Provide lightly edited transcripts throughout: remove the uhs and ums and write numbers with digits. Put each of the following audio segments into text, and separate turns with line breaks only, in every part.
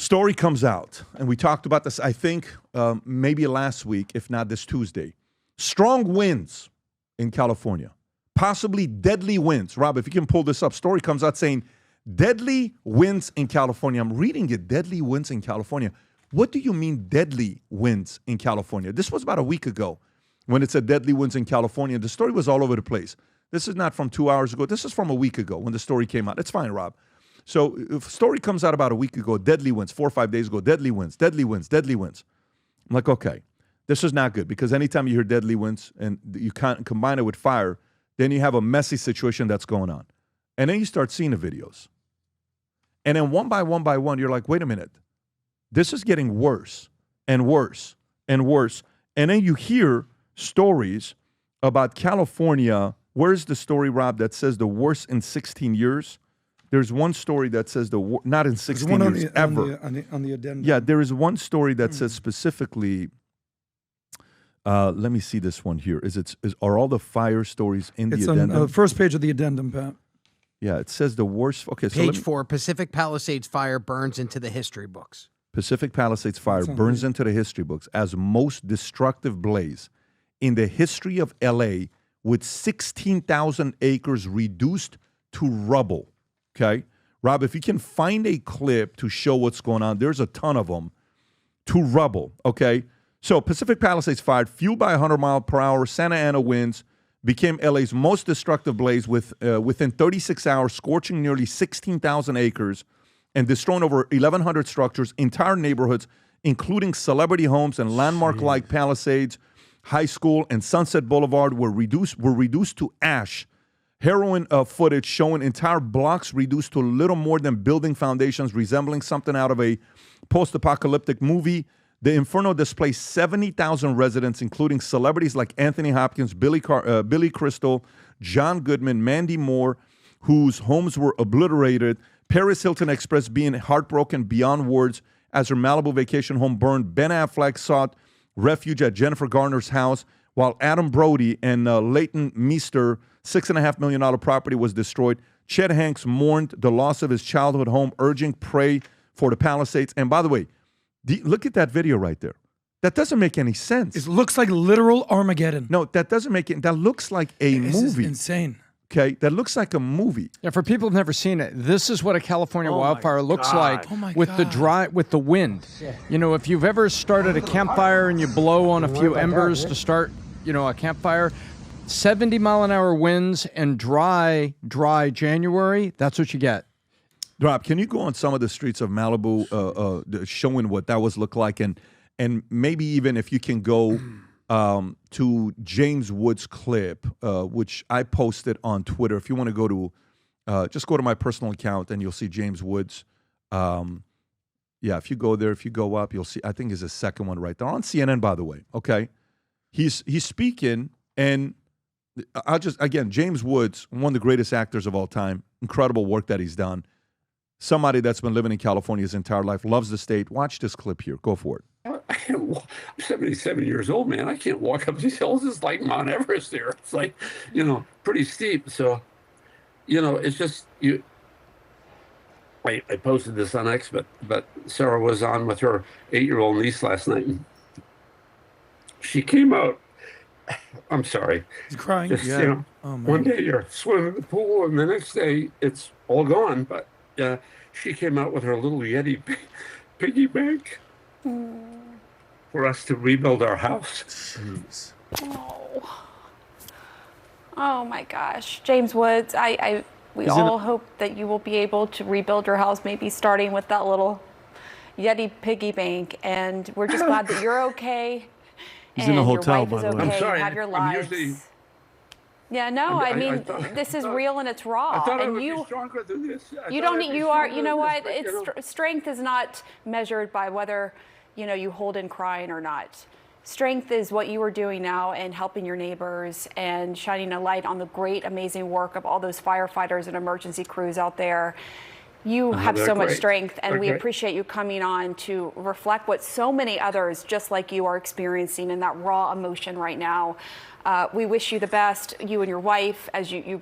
Story comes out, and we talked about this, I think, maybe last week, if not this Tuesday. Strong winds in California, possibly deadly winds. Rob, if you can pull this up, story comes out saying deadly winds in California. I'm reading it, deadly winds in California. What do you mean deadly winds in California? This was about a week ago when it said deadly winds in California. The story was all over the place. This is not from 2 hours ago. This is from a week ago when the story came out. It's fine, Rob. So if story comes out about a week ago, deadly winds, 4 or 5 days ago, deadly winds, deadly winds, deadly winds. I'm like, okay, this is not good, because anytime you hear deadly winds and you can't combine it with fire, then you have a messy situation that's going on. And then you start seeing the videos. And then one by one, you're like, wait a minute. This is getting worse and worse and worse. And then you hear stories about California. Where's the story, Rob, that says the worst in 16 years? There's one story that says not in 16 years, ever.
On the addendum.
Yeah, there is one story that says specifically, let me see this one here. Are all the fire stories in the addendum?
It's on the first page of the addendum, Pat.
Yeah, it says the worst. Okay, so
Page 4, Pacific Palisades fire burns into the history books.
Pacific Palisades fire burns into the history books as most destructive blaze in the history of LA, with 16,000 acres reduced to rubble. Okay, Rob, if you can find a clip to show what's going on, there's a ton of them, to rubble. Okay, so Pacific Palisades fire, fueled by 100-mile-per-hour Santa Ana winds, became LA's most destructive blaze within 36 hours, scorching nearly 16,000 acres and destroying over 1,100 structures. Entire neighborhoods, including celebrity homes and landmark-like Palisades High School and Sunset Boulevard, were reduced to ash. Harrowing footage showing entire blocks reduced to little more than building foundations, resembling something out of a post-apocalyptic movie. The inferno displaced 70,000 residents, including celebrities like Anthony Hopkins, Billy Crystal, John Goodman, Mandy Moore, whose homes were obliterated. Paris Hilton expressed being heartbroken beyond words as her Malibu vacation home burned. Ben Affleck sought refuge at Jennifer Garner's house, while Adam Brody and Leighton Meester, $6.5 million property, was destroyed. Chet Hanks mourned the loss of his childhood home, urging pray for the Palisades. And by the way, look at that video right there. That doesn't make any sense.
It looks like literal Armageddon.
No, that doesn't make it. That looks like a movie.
This is insane.
Okay, that looks like a movie.
Yeah, for people who've never seen it, this is what a California wildfire looks like with the wind. You know, if you've ever started a campfire and you blow on a few embers to start, a campfire, 70-mile-an-hour winds and dry January, that's what you get.
Rob, can you go on some of the streets of Malibu showing what that was look like? And maybe even if you can go to James Wood's clip, which I posted on Twitter. If you want to go to, just go to my personal account and you'll see James Wood's. If you go there, if you go up, you'll see, I think is the second one right there. On CNN, by the way, okay? He's speaking, and James Woods, one of the greatest actors of all time, incredible work that he's done. Somebody that's been living in California his entire life, loves the state. Watch this clip here. Go for it.
I'm 77 years old, man. I can't walk up these hills. It's like Mount Everest here. It's like, pretty steep. So, it's just you. I posted this on X, but Sarah was on with her 8-year-old niece last night. And she came out. I'm sorry.
He's crying.
Just, one day you're swimming in the pool, and the next day it's all gone. But she came out with her little Yeti piggy bank for us to rebuild our house.
Jeez.
Oh my gosh, James Woods. We all hope that you will be able to rebuild your house, maybe starting with that little Yeti piggy bank. And we're just glad that you're okay.
He's in a hotel, by the way.
I'm sorry.
You have your lives. Yeah, no, I mean, this is real and it's raw.
I thought I
and
would be stronger than this.
You know what? Strength is not measured by whether, you hold in crying or not. Strength is what you are doing now and helping your neighbors and shining a light on the great, amazing work of all those firefighters and emergency crews out there. You have so much
great.
strength, and
They're
we
great.
appreciate you coming on to reflect what so many others just like you are experiencing in that raw emotion right now. We wish you the best, you and your wife, as you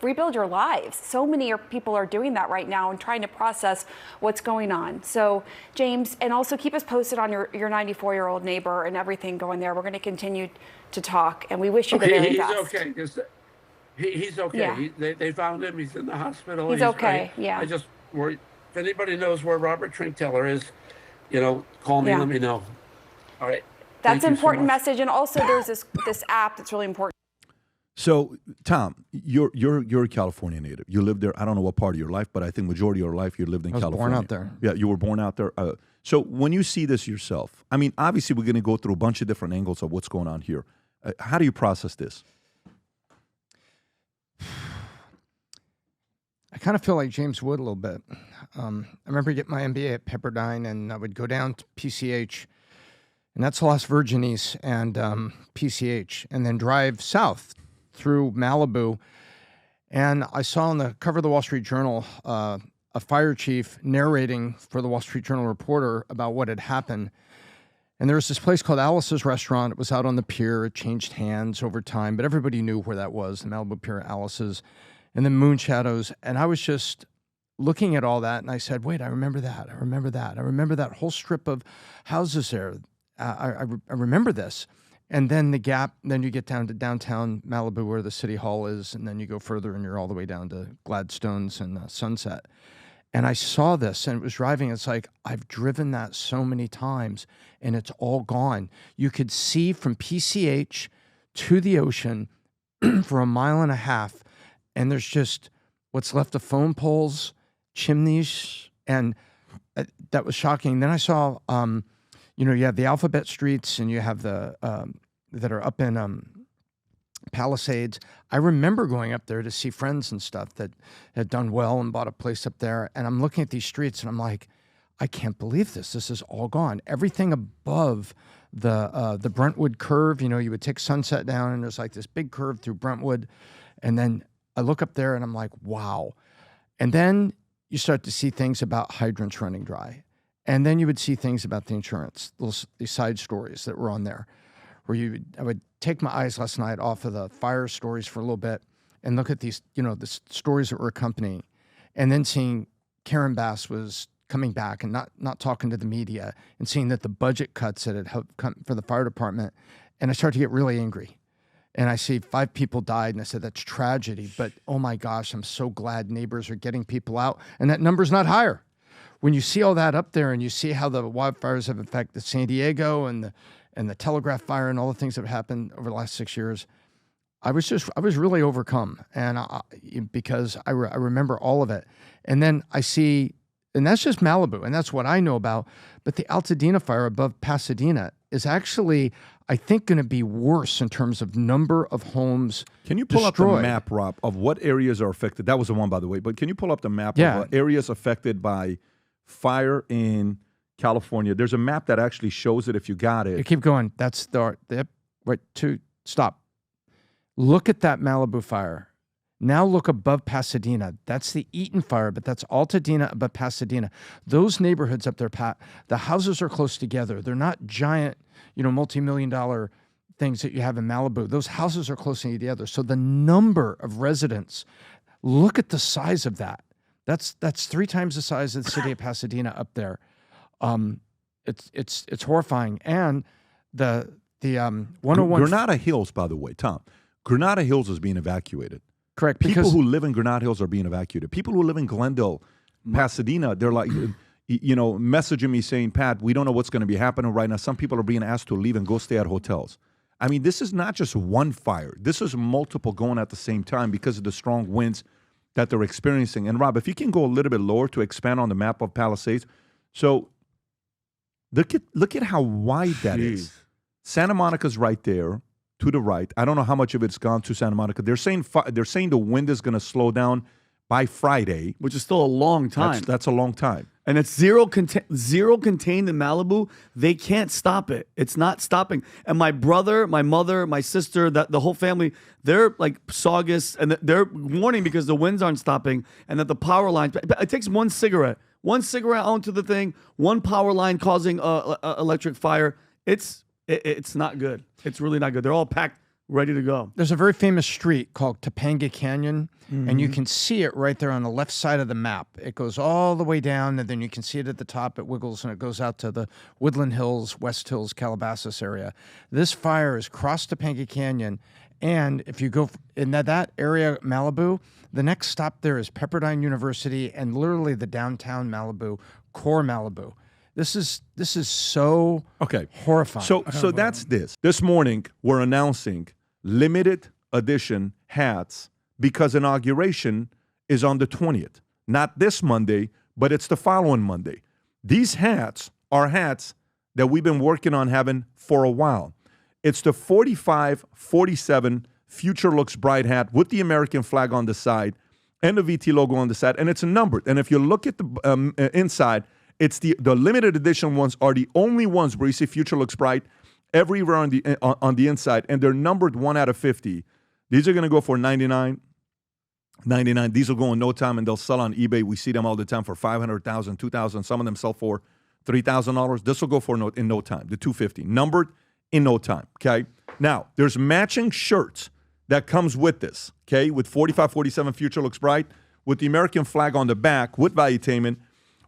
rebuild your lives. So many people are doing that right now and trying to process what's going on. So, James, and also keep us posted on your 94-year-old neighbor and everything going there. We're going to continue to talk, and we wish you the very best.
He's okay. He's okay.
Yeah.
They found him. He's in the hospital.
He's okay, yeah.
I just worry. If anybody knows where Robert Trinkteller is, call me and let me know. All right.
That's an
Thank you so
important
much.
message. And also there's this app that's really important.
So, Tom, you're a California native. You lived there. I don't know what part of your life, but I think majority of your life you lived in California.
Born out there.
Yeah, you were born out there. So when you see this yourself, I mean, obviously we're going to go through a bunch of different angles of what's going on here. How do you process this?
I kind of feel like James Wood a little bit. I remember getting my MBA at Pepperdine, and I would go down to PCH, and that's Las Virgenes and PCH, and then drive south through Malibu. And I saw on the cover of the Wall Street Journal a fire chief narrating for the Wall Street Journal reporter about what had happened. And there was this place called Alice's Restaurant. It was out on the pier. It changed hands over time, but everybody knew where that was, the Malibu Pier, Alice's, and then Moon Shadows. And I was just looking at all that, and I said, wait, I remember that. I remember that. I remember that whole strip of houses there. I remember this. And then the gap, then you get down to downtown Malibu where the city hall is, and then you go further and you're all the way down to Gladstones and Sunset. And I saw this and it was driving. It's like, I've driven that so many times and it's all gone. You could see from PCH to the ocean for 1.5 miles, and there's just what's left of phone poles, chimneys, and that was shocking. Then I saw, you have the Alphabet Streets and you have the that are up in Palisades. I remember going up there to see friends and stuff that had done well and bought a place up there. And I'm looking at these streets and I'm like, I can't believe this. This is all gone. Everything above the Brentwood curve, you would take Sunset down and there's like this big curve through Brentwood. And then I look up there and I'm like, wow. And then you start to see things about hydrants running dry. And then you would see things about the insurance, these side stories that were on there, where I would take my eyes last night off of the fire stories for a little bit and look at these, the stories that were accompanying, and then seeing Karen Bass was coming back and not talking to the media, and seeing that the budget cuts that had come for the fire department. And I started to get really angry. And I see 5 people died, and I said, that's tragedy. But oh my gosh, I'm so glad neighbors are getting people out. And that number's not higher. When you see all that up there and you see how the wildfires have affected San Diego and the Telegraph fire and all the things that have happened over the last 6 years, I was really overcome. And because I remember all of it. And then I see, and that's just Malibu, and that's what I know about. But the Altadena fire above Pasadena is actually, I think, going to be worse in terms of number of homes.
Can you pull
destroyed.
up the map, Rob, of what areas are affected? That was the one, by the way. But can you pull up the map
Yeah.
of areas affected by fire in California? There's a map that actually shows it if you got it.
You keep going. That's stop. Look at that Malibu fire. Now look above Pasadena. That's the Eaton fire, but that's Altadena above Pasadena. Those neighborhoods up there, Pat, the houses are close together. They're not giant, multi-million-dollar things that you have in Malibu. Those houses are close together. So the number of residents, look at the size of that. That's 3 times the size of the city of Pasadena up there. It's horrifying. And the 101
Granada Hills, by the way, Tom. Granada Hills is being evacuated.
Correct.
People who live in Granada Hills are being evacuated. People who live in Glendale, Pasadena, they're like, messaging me saying, Pat, we don't know what's going to be happening right now. Some people are being asked to leave and go stay at hotels. I mean, this is not just one fire. This is multiple going at the same time because of the strong winds that they're experiencing. And Rob, if you can go a little bit lower to expand on the map of Palisades. So look at how wide that is. Santa Monica's right there to the right. I don't know how much of it's gone to Santa Monica. They're saying the wind is going to slow down by Friday,
which is still a long time.
That's a long time.
and it's zero contained in Malibu. They can't stop it. It's not stopping. And my brother, my mother, my sister, the whole family, they're like Saugus, and they're warning because the winds aren't stopping, and that the power lines. It takes one cigarette onto the thing, one power line causing electric fire. It's not good. It's really not good. They're all packed, ready to go.
There's a very famous street called Topanga Canyon, and you can see it right there on the left side of the map. It goes all the way down, and then you can see it at the top. It wiggles, and it goes out to the Woodland Hills, West Hills, Calabasas area. This fire has crossed Topanga Canyon, and if you go in that area, Malibu, the next stop there is Pepperdine University and literally the downtown Malibu, core Malibu. This is so horrifying.
So that's this. This morning, we're announcing limited edition hats because inauguration is on the 20th. Not this Monday, but it's the following Monday. These hats are hats that we've been working on having for a while. It's the 45-47 Future Looks Bright hat with the American flag on the side and the VT logo on the side, and it's numbered. And if you look at the inside, it's the limited edition ones are the only ones where you see Future Looks Bright everywhere on the inside, and they're numbered 1 out of 50. These are going to go for $99. These will go in no time, and they'll sell on eBay. We see them all the time for $500,000, $2,000. Some of them sell for $3,000. This will go for in no time, the $250, numbered in no time, okay? Now, there's matching shirts that comes with this, okay, with 45-47 Future Looks Bright, with the American flag on the back, with Valuetainment.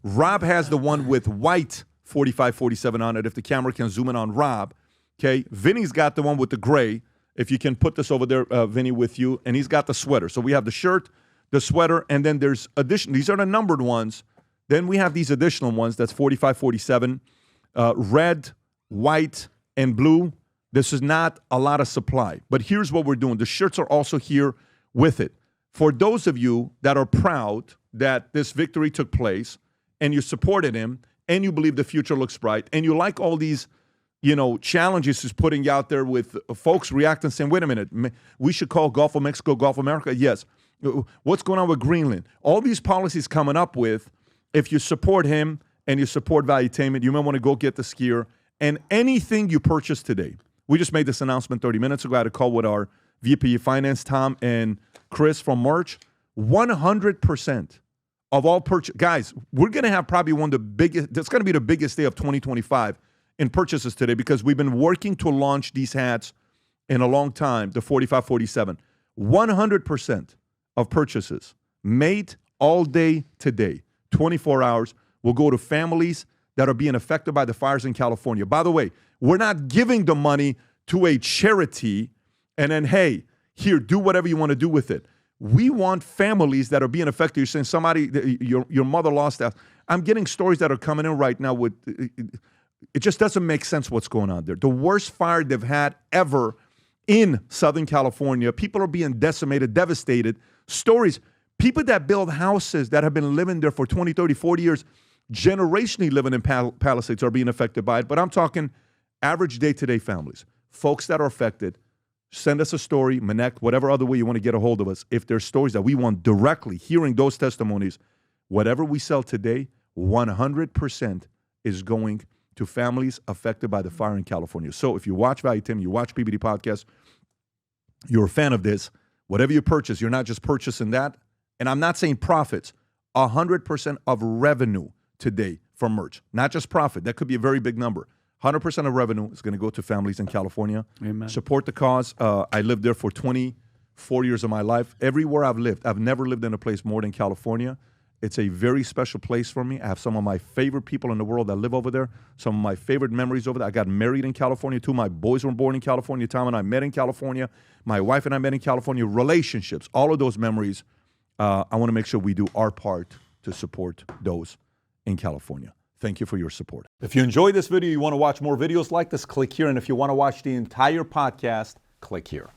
Rob has the one with white 45-47 on it, if the camera can zoom in on Rob, okay? Vinny's got the one with the gray, if you can put this over there, Vinny, with you, and he's got the sweater. So we have the shirt, the sweater, and then there's addition. These are the numbered ones. Then we have these additional ones, that's 45-47, red, white, and blue. This is not a lot of supply, but here's what we're doing. The shirts are also here with it. For those of you that are proud that this victory took place and you supported him and you believe the future looks bright and you like all these, challenges he's putting out there with folks reacting saying, wait a minute, we should call Gulf of Mexico, Gulf of America. Yes. What's going on with Greenland? All these policies coming up with, if you support him and you support Valuetainment, you might want to go get the skier. And anything you purchase today, we just made this announcement 30 minutes ago. I had a call with our VP of Finance, Tom and Chris from Merch. 100% of all purchase. Guys, we're going to have probably one of the biggest, that's going to be the biggest day of 2025 in purchases today because we've been working to launch these hats in a long time, the 45-47. 100% of purchases made all day today, 24 hours, will go to families that are being affected by the fires in California. By the way, we're not giving the money to a charity and then, hey, here, do whatever you want to do with it. We want families that are being affected. You're saying somebody, your mother lost that. I'm getting stories that are coming in right now with, it just doesn't make sense what's going on there. The worst fire they've had ever in Southern California. People are being decimated, devastated. Stories, people that build houses that have been living there for 20, 30, 40 years, generationally living in Palisades are being affected by it. But I'm talking average day-to-day families, folks that are affected. Send us a story, Manek, whatever other way you want to get a hold of us. If there's stories that we want directly, hearing those testimonies, whatever we sell today, 100% is going to families affected by the fire in California. So if you watch Valuetainment, you watch PBD Podcast, you're a fan of this, whatever you purchase, you're not just purchasing that. And I'm not saying profits, 100% of revenue today from merch, not just profit. That could be a very big number. 100% of revenue is going to go to families in California. Amen. Support the cause. I lived there for 24 years of my life. Everywhere I've lived, I've never lived in a place more than California. It's a very special place for me. I have some of my favorite people in the world that live over there, some of my favorite memories over there. I got married in California, too. My boys were born in California. Tom and I met in California. My wife and I met in California. Relationships, all of those memories, I want to make sure we do our part to support those in California. Thank you for your support. If you enjoyed this video, you want to watch more videos like this, click here. And if you want to watch the entire podcast, click here.